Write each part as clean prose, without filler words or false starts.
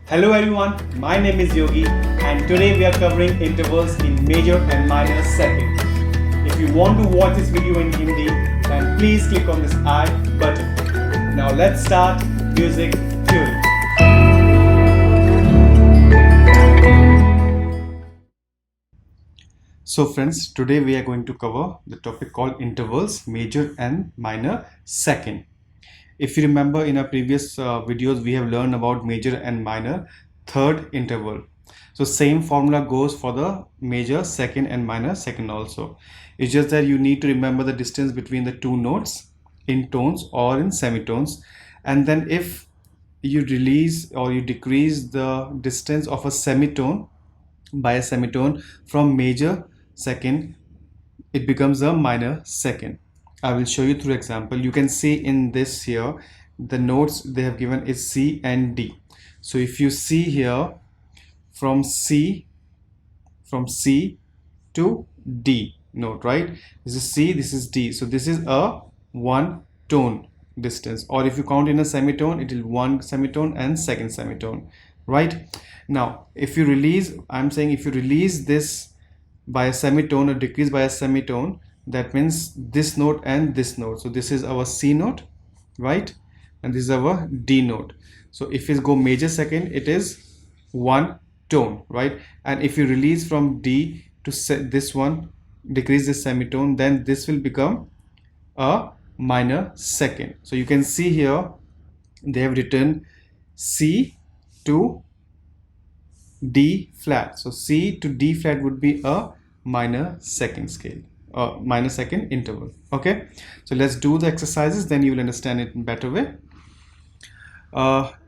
Hello everyone, my name is Yogi and today we are covering intervals in major and minor second. If you want to watch this video in Hindi, then please click on this I button. Now let's start music theory. So friends, today we are going to cover the topic called intervals, major and minor second. If you remember in our previous videos, we have learned about major and minor third interval. So same formula goes for the major second and minor second also. It's just that you need to remember the distance between the two notes in tones or in semitones. And then if you release or you decrease the distance of a semitone by a semitone from major second, it becomes a minor second. I will show you through example. You can see in this here, the notes they have given is C and D. So if you see here from C to D note, right? This is C, this is D. So this is a one tone distance, or if you count in a semitone, it is one semitone and second semitone, right? Now, if you release, I'm saying if you release this by a semitone or decrease by a semitone, that means this note and this note. So this is our C note, right? And this is our D note. So if it go major second, it is one tone, right? And if you release from D to this one, decrease this semitone, then this will become a minor second. So you can see here they have written C to D flat. So C to D flat would be a minor second scale, minor second interval. Okay, so let's do the exercises, then you will understand it in better way.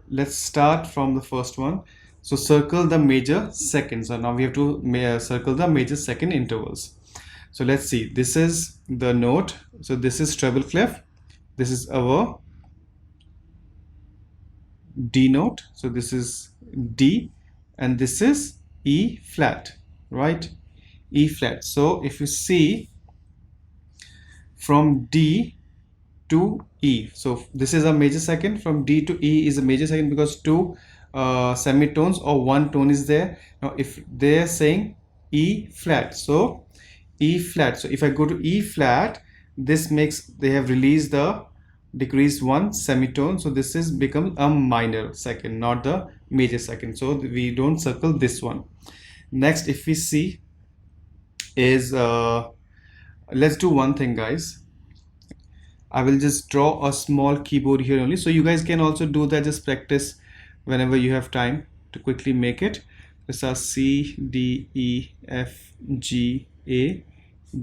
Let's start from the first one. So circle the major seconds. So now we have to circle the major second intervals. So let's see, this is the note. So this is treble clef, this is our D note, so this is D, and this is E flat, right? E flat. So if you see from D to E, so this is a major second. From D to E is a major second because two semitones or one tone is there. Now if they are saying E flat, so E flat, so if I go to E flat, this makes, they have released the decreased one semitone, so this is become a minor second, not the major second, so we don't circle this one. Next, if we see is let's do one thing, guys. I will just draw a small keyboard here only, so you guys can also do that. Just practice whenever you have time to quickly make it. This are C, D, E, F, G, A,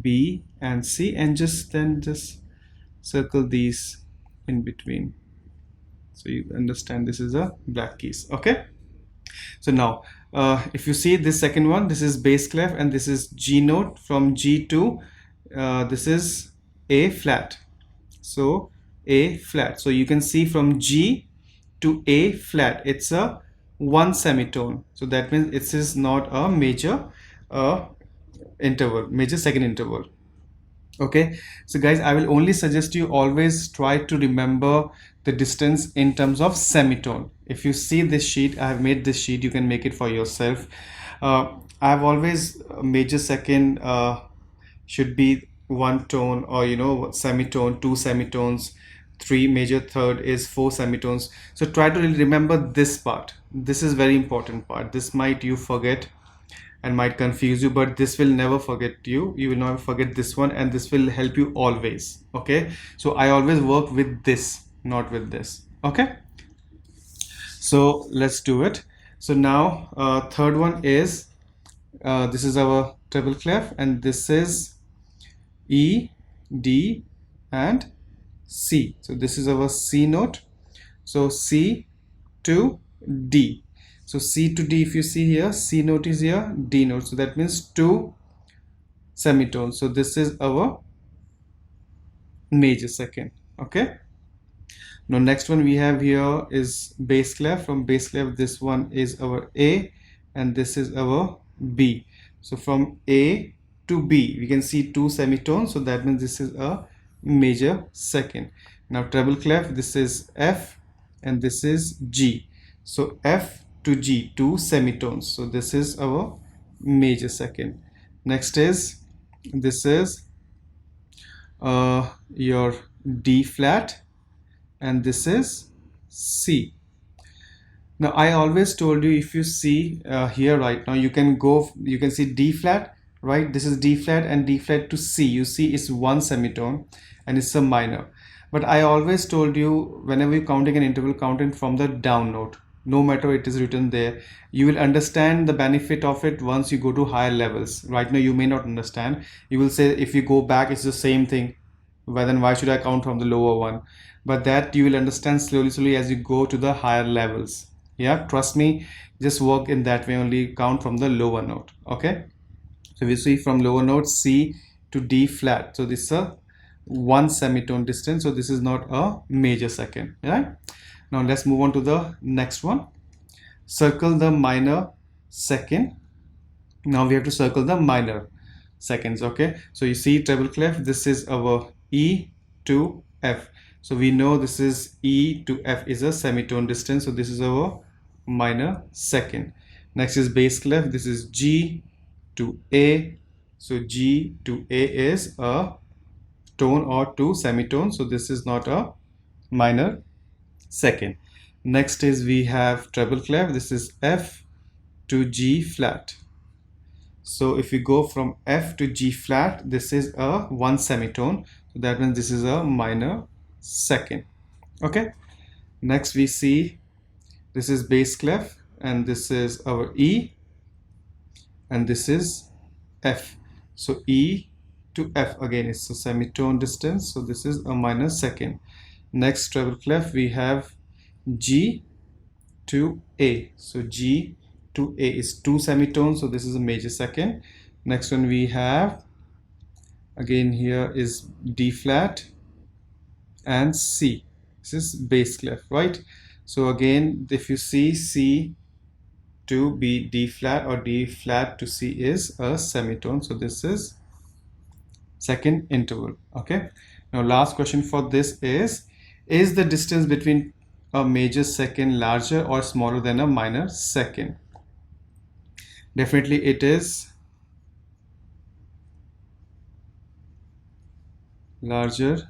B and C, and just circle these in between, so you understand this is a black keys. Okay, so now if you see this second one, this is bass clef and this is G note. From G to this is A flat, so A flat. So you can see from G to A flat, it's a one semitone, so that means it is not a major interval, major second interval. Okay, so guys, I will only suggest you always try to remember the distance in terms of semitone. If you see this sheet, I have made this sheet, you can make it for yourself. I have always major second should be one tone, or you know, semitone, two semitones, three major third is four semitones. So try to really remember this part. This is very important part. This might you forget and might confuse you, but this will never forget you. You will not forget this one, and this will help you always. Okay, so I always work with this, not with this. Okay, so let's do it. So now third one is this is our treble clef, and this is E, D and C. So this is our C note, so C to D. So C to D, if you see here, C note is here, D note, so that means two semitones. So this is our major second. Okay, now next one we have here is bass clef. From bass clef, this one is our A and this is our B. So from A to B we can see two semitones, so that means this is a major second. Now treble clef, this is F and this is G. So F to G, 2 semitones. So this is our major second. Next is, this is your D flat, and this is C. Now I always told you, if you see here right now, you can see D flat, right? This is D flat, and D flat to C, you see it's one semitone and it's a minor. But I always told you, whenever you're counting an interval, count it from the down note, no matter it is written there. You will understand the benefit of it once you go to higher levels. Right now you may not understand. You will say, if you go back, it's the same thing. Well, then why should I count from the lower one? But that you will understand slowly as you go to the higher levels. Yeah, trust me, just work in that way only, count from the lower note. Okay, so we see from lower note C to D flat, so this is a one semitone distance, so this is not a major second. Right, now let's move on to the next one. Circle the minor second. Now we have to circle the minor seconds. Okay, so you see treble clef, this is our E to F, so we know this is E to F is a semitone distance, so this is our minor second. Next is bass clef, this is G to A, so G to A is a tone or two semitones, so this is not a minor second. Next is, we have treble clef, this is F to G flat. So if we go from F to G flat, this is a one semitone, so that means this is a minor second. Okay, next we see, this is bass clef, and this is our E, and this is F, so E to F, again it's a semitone distance, so this is a minor second. Next treble clef, we have G to A, so G to A is two semitones, so this is a major second. Next one we have, again here is D flat and C, this is bass clef, right? So again, if you see C to B D flat or D flat to C is a semitone, so this is second interval. Okay, now last question for this is the distance between a major second larger or smaller than a minor second? Definitely it is larger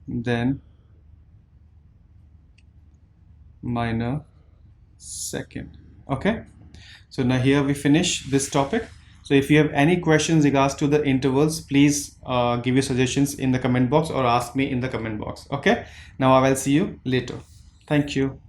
than minor second. Okay, so now here we finish this topic. So if you have any questions regards to the intervals, please give your suggestions in the comment box or ask me in the comment box. Okay, now I will see you later. Thank you.